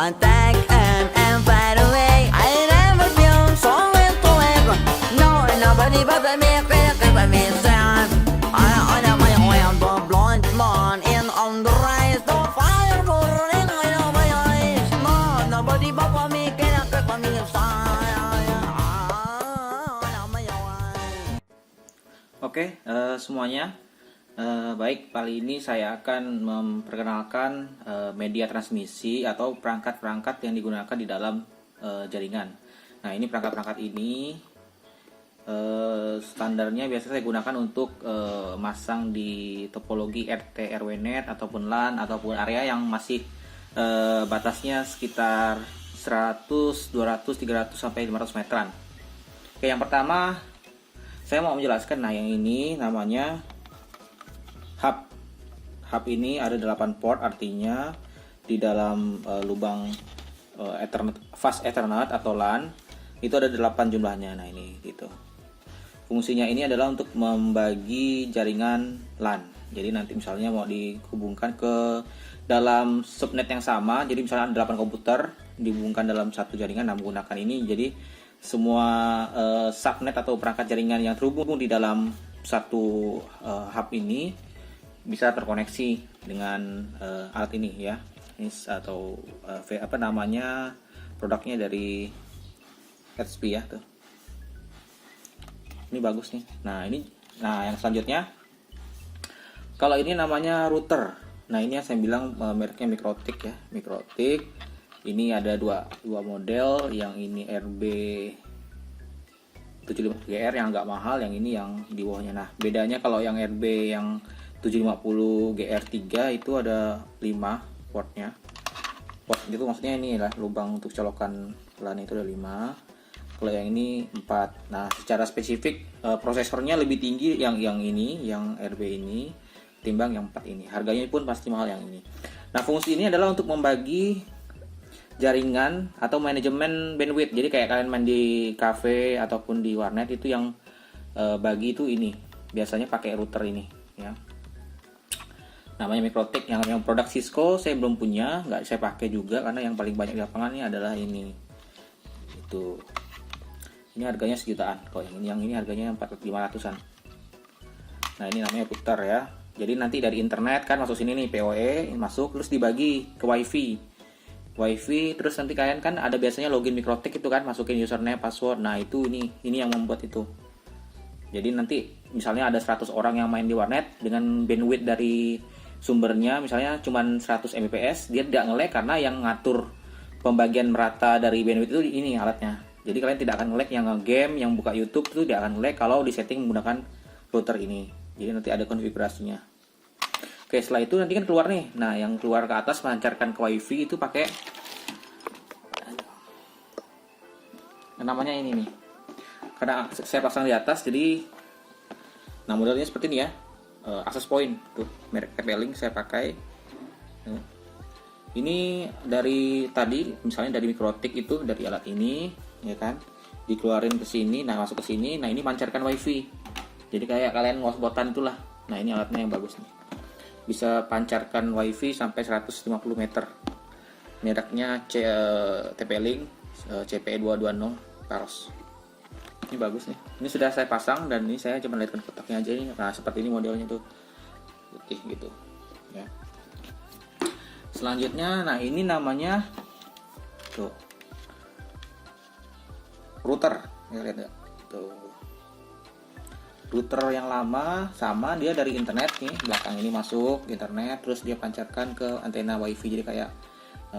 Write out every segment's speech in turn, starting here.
contact and fade away. I never feel so little ever. No, nobody but me, but me, sad. I know my way on the blonde blonde and on the rise, the fire burning in my eyes. No, nobody but me, but me, sad. Oke, semuanya. Baik, kali ini saya akan memperkenalkan media transmisi atau perangkat-perangkat yang digunakan di dalam jaringan. Nah, ini perangkat-perangkat ini standarnya biasa saya gunakan untuk masang di topologi RT RW-net ataupun LAN ataupun area yang masih batasnya sekitar 100, 200, 300 sampai 500 meteran. Oke, yang pertama saya mau menjelaskan, nah yang ini namanya hub. Hub ini ada 8 port, artinya di dalam lubang Ethernet, fast Ethernet atau LAN itu ada 8 jumlahnya. Nah ini gitu. Fungsinya ini adalah untuk membagi jaringan LAN. Jadi nanti misalnya mau dihubungkan ke dalam subnet yang sama, jadi misalnya ada 8 komputer dihubungkan dalam satu jaringan, nah menggunakan ini jadi semua subnet atau perangkat jaringan yang terhubung di dalam satu hub ini bisa terkoneksi dengan alat ini ya. Ini atau apa namanya, produknya dari HP ya tuh. Ini bagus nih. Nah yang selanjutnya, kalau ini namanya router. Nah ini yang saya bilang mereknya Mikrotik ya, Mikrotik. Ini ada dua model, yang ini RB75GR yang agak mahal, yang ini yang di bawahnya. Nah, bedanya kalau yang RB yang 750GR3 itu ada 5 portnya. Port itu maksudnya ini lah, lubang untuk colokan LAN itu ada 5. Kalau yang ini 4. Nah, secara spesifik prosesornya lebih tinggi yang ini, yang RB ini timbang yang 4 ini. Harganya pun pasti mahal yang ini. Nah, fungsi ini adalah untuk membagi jaringan atau manajemen bandwidth. Jadi kayak kalian main di cafe ataupun di warnet itu yang bagi itu ini biasanya pakai router ini ya. Namanya Mikrotik. Yang produk Cisco saya belum punya, nggak saya pakai juga karena yang paling banyak di lapangan ini adalah ini. Itu. Ini harganya sejutaan. Kalau yang ini harganya 400-500-an. Nah, ini namanya router ya. Jadi nanti dari internet kan masuk sini nih, PoE masuk terus dibagi ke WiFi, terus nanti kalian kan ada biasanya login Mikrotik itu kan, masukin username, password. Nah itu ini yang membuat itu. Jadi nanti misalnya ada 100 orang yang main di warnet dengan bandwidth dari sumbernya misalnya cuma 100 Mbps, dia tidak nge-lag karena yang ngatur pembagian merata dari bandwidth itu ini alatnya. Jadi kalian tidak akan nge-lag, yang nge-game, yang buka YouTube itu tidak akan nge-lag kalau disetting menggunakan router ini. Jadi nanti ada konfigurasinya. Oke, setelah itu nanti kan keluar nih. Nah, yang keluar ke atas melancarkan ke WiFi itu pakai namanya ini nih. Karena saya pasang di atas, jadi nah modelnya seperti ini ya. Access point tuh, merek TP-Link saya pakai. Ini dari tadi, misalnya dari Mikrotik itu dari alat ini, ya kan? Dikeluarin ke sini, nah masuk ke sini. Nah, ini pancarkan WiFi. Jadi kayak kalian hotspot-an itulah. Nah, ini alatnya yang bagus nih. Bisa pancarkan WiFi sampai 150 meter. Mereknya TP-Link CP220 Paros. Ini bagus nih. Ini sudah saya pasang dan ini saya cuma lihatkan kotaknya aja nih. Nah, seperti ini modelnya tuh. Putih gitu. Ya. Selanjutnya, nah ini namanya tuh router. Ya, lihat ya. Tuh. Router yang lama sama, dia dari internet nih, belakang ini masuk internet, terus dia pancarkan ke antena WiFi. Jadi kayak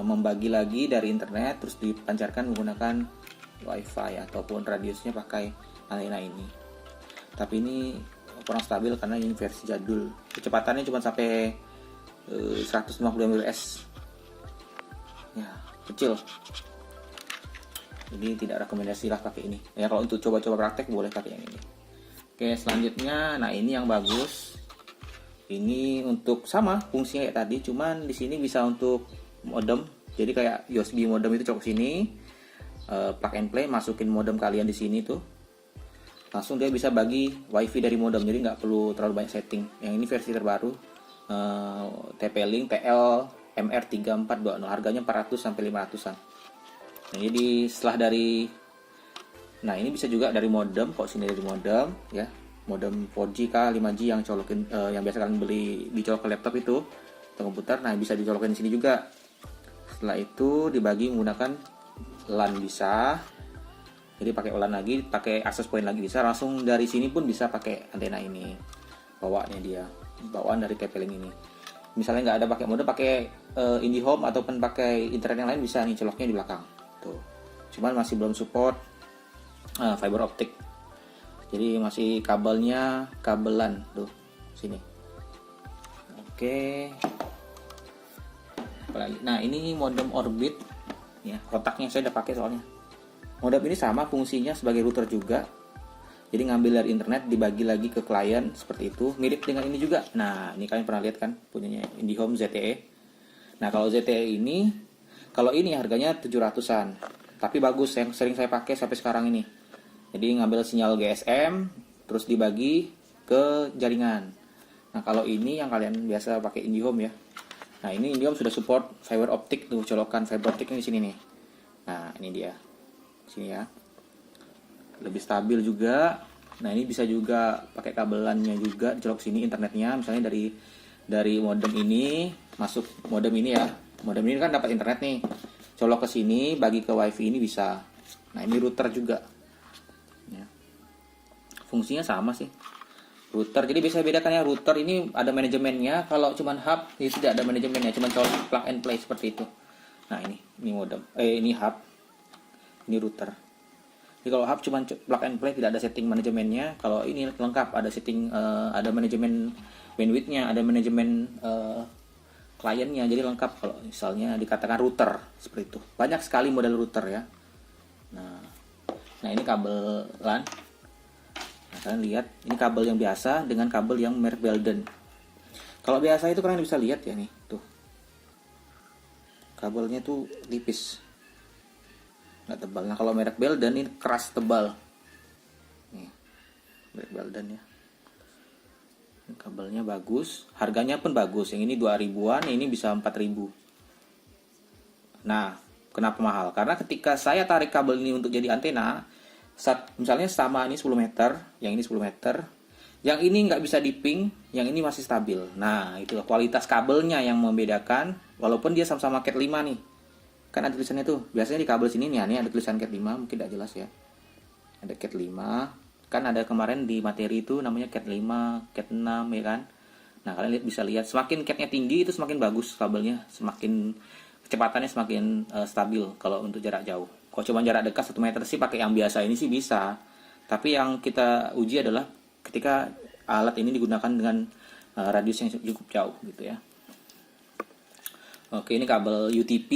membagi lagi dari internet terus dipancarkan menggunakan WiFi ataupun radiusnya pakai antena ini. Tapi ini kurang stabil karena ini versi jadul. Kecepatannya cuma sampai 150 Mbps. Ya, kecil. Jadi tidak rekomendasi lah pakai ini. Ya kalau untuk coba-coba praktek boleh pakai yang ini. Oke, selanjutnya, nah ini yang bagus. Ini untuk sama fungsinya kayak tadi, cuman di sini bisa untuk modem. Jadi kayak USB modem itu colok sini, plug and play, masukin modem kalian di sini tuh. Langsung dia bisa bagi WiFi dari modem, jadi nggak perlu terlalu banyak setting. Yang ini versi terbaru, TP-Link TL MR3420, harganya 400 sampai 500-an. Nah, jadi setelah dari, nah ini bisa juga dari modem, kok sini dari modem ya, modem 4G kah 5G yang colokin yang biasa kalian beli dicolok ke laptop itu atau komputer. Nah bisa dicolokin di sini juga. Setelah itu dibagi menggunakan LAN bisa, jadi pakai LAN lagi, pakai access point lagi bisa, langsung dari sini pun bisa pakai antena ini, bawaannya dia bawaan dari TP-Link ini. Misalnya nggak ada pakai mode, pakai IndiHome ataupun pakai internet yang lain bisa nih, coloknya di belakang tuh. Cuman masih belum support fiber optik, jadi masih kabelnya kabelan tuh sini. Oke, apalagi, nah ini modem Orbit ya, kotaknya saya udah pakai soalnya. Modem ini sama fungsinya sebagai router juga, jadi ngambil dari internet dibagi lagi ke klien seperti itu, mirip dengan ini juga. Nah ini kalian pernah lihat kan punyanya IndiHome ZTE. Nah kalau ZTE ini, kalau ini harganya 700-an, tapi bagus, yang sering saya pakai sampai sekarang ini. Jadi ngambil sinyal GSM terus dibagi ke jaringan. Nah kalau ini yang kalian biasa pakai IndiHome ya. Nah ini IndiHome sudah support fiber optik tuh, colokan fiber optiknya di sini nih. Nah ini dia, sini ya, lebih stabil juga. Nah ini bisa juga pakai kabelannya juga, dicolok sini internetnya, misalnya dari modem ini masuk modem ini ya. Modem ini kan dapat internet nih, colok ke sini bagi ke wifi ini bisa. Nah ini router juga ya. Fungsinya sama sih, router. Jadi bisa bedakan ya, router ini ada manajemennya, kalau cuman hub ini tidak ada manajemennya, cuman colok plug and play seperti itu. Nah ini modem, ini hub, ini router. Jadi kalau hub cuma plug and play, tidak ada setting manajemennya. Kalau ini lengkap, ada setting, ada manajemen bandwidthnya, ada manajemen kliennya, jadi lengkap. Kalau misalnya dikatakan router seperti itu, banyak sekali model router ya. Nah ini kabel LAN. Nah, kalian lihat ini kabel yang biasa dengan kabel yang merek Belden. Kalau biasa itu kalian bisa lihat ya nih, tuh kabelnya tuh tipis, nggak tebal. Nah kalau merek Belden ini keras tebal. Nih, merek Belden ya. Ini kabelnya bagus, harganya pun bagus. Yang ini 2000-an, ini bisa 4000. Nah, kenapa mahal? Karena ketika saya tarik kabel ini untuk jadi antena, misalnya sama ini 10 meter, yang ini 10 meter, yang ini nggak bisa diping, yang ini masih stabil. Nah, itu kualitas kabelnya yang membedakan, walaupun dia sama-sama Cat 5 nih. Kan ada tulisannya tuh, biasanya di kabel sini nih, ada tulisan Cat 5, mungkin tidak jelas ya. Ada Cat 5, kan ada kemarin di materi itu namanya Cat 5, Cat 6 ya kan. Nah kalian bisa lihat, semakin Catnya tinggi itu semakin bagus kabelnya, semakin kecepatannya semakin stabil kalau untuk jarak jauh. Kalau cuma jarak dekat 1 meter sih pakai yang biasa ini sih bisa. Tapi yang kita uji adalah ketika alat ini digunakan dengan radius yang cukup jauh gitu ya. Oke, ini kabel UTP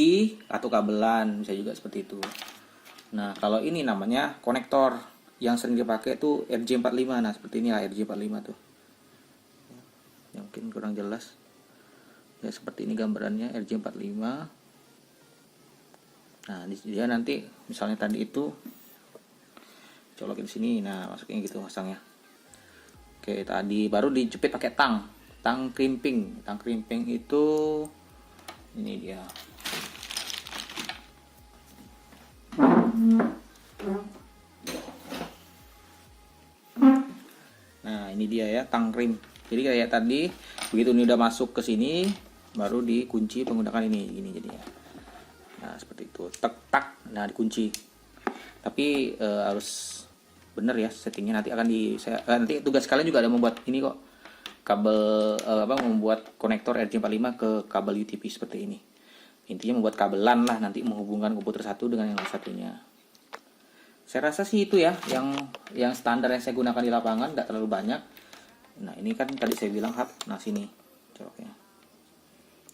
atau kabel LAN bisa juga seperti itu. Nah kalau ini namanya konektor, yang sering dipakai tuh RJ45. Nah seperti ini lah RJ45 tuh. Yang mungkin kurang jelas ya, seperti ini gambarannya RJ45. Nah dia nanti misalnya tadi itu colokin sini, nah masukin gitu masangnya. Oke, tadi baru dijepit pakai tang crimping. Tang crimping itu ini dia. Nah ini dia ya, tang crimp. Jadi kayak tadi, begitu ini udah masuk ke sini, baru dikunci menggunakan ini jadinya. Nah seperti itu, tak, nah dikunci. Tapi harus bener ya settingnya. Nanti akan nanti tugas kalian juga ada membuat ini kok, kabel membuat konektor RJ45 ke kabel UTP seperti ini. Intinya membuat kabel LAN lah, nanti menghubungkan komputer satu dengan yang satunya. Saya rasa sih itu ya, yang standar yang saya gunakan di lapangan, nggak terlalu banyak. Nah ini kan tadi saya bilang hub, nah sini coloknya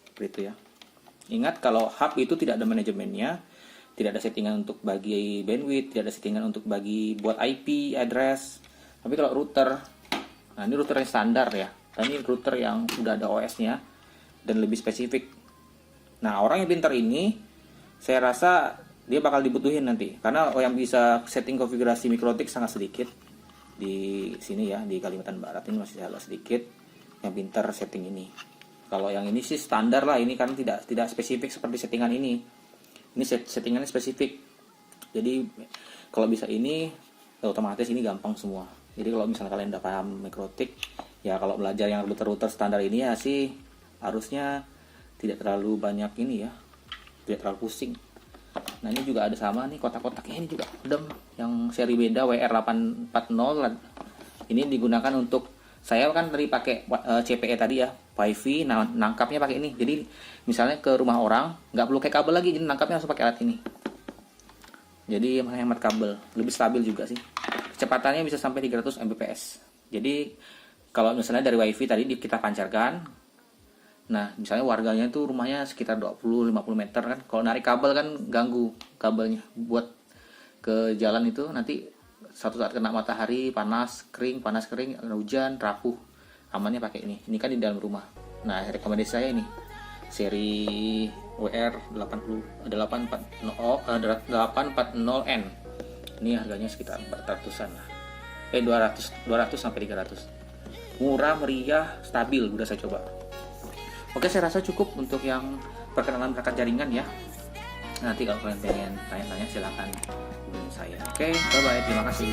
seperti itu ya. Ingat kalau hub itu tidak ada manajemennya, tidak ada settingan untuk bagi bandwidth, tidak ada settingan untuk bagi buat IP address. Tapi kalau router, nah ini router yang standar ya, dan ini router yang sudah ada OS-nya dan lebih spesifik. Nah orang yang pintar ini, saya rasa dia bakal dibutuhin nanti, karena yang bisa setting konfigurasi mikrotik sangat sedikit di sini ya, di Kalimantan Barat ini masih agak sedikit yang pintar setting ini. Kalau yang ini sih standar lah, ini kan tidak spesifik seperti settingan ini. Ini settingannya spesifik. Jadi kalau bisa ini ya otomatis ini gampang semua. Jadi kalau misalnya kalian udah paham mikrotik, ya kalau belajar yang router standar ini ya sih harusnya tidak terlalu banyak ini ya, tidak terlalu pusing. Nah ini juga ada sama nih kotak-kotaknya, ini juga adem yang seri beda WR840. Ini digunakan untuk, saya kan tadi pakai CPE tadi ya, Wi-Fi, nangkapnya pakai ini. Jadi misalnya ke rumah orang nggak perlu kayak kabel lagi, jadi nangkapnya langsung pakai alat ini. Jadi menghemat kabel, lebih stabil juga sih. Kecepatannya bisa sampai 300 Mbps. Jadi kalau misalnya dari WiFi tadi kita pancarkan, nah misalnya warganya itu rumahnya sekitar 20-50 meter kan, kalau narik kabel kan ganggu kabelnya buat ke jalan itu, nanti satu saat kena matahari panas kering, hujan rapuh. Amannya pakai ini kan di dalam rumah. Nah rekomendasi saya ini seri WR840N. Ini harganya sekitar 400-an lah. 200 sampai 300. Murah, meriah, stabil, udah saya coba. Oke, saya rasa cukup untuk yang perkenalan perangkat jaringan ya. Nanti kalau kalian pengen tanya-tanya silakan hubungi saya. Oke, bye bye, terima kasih.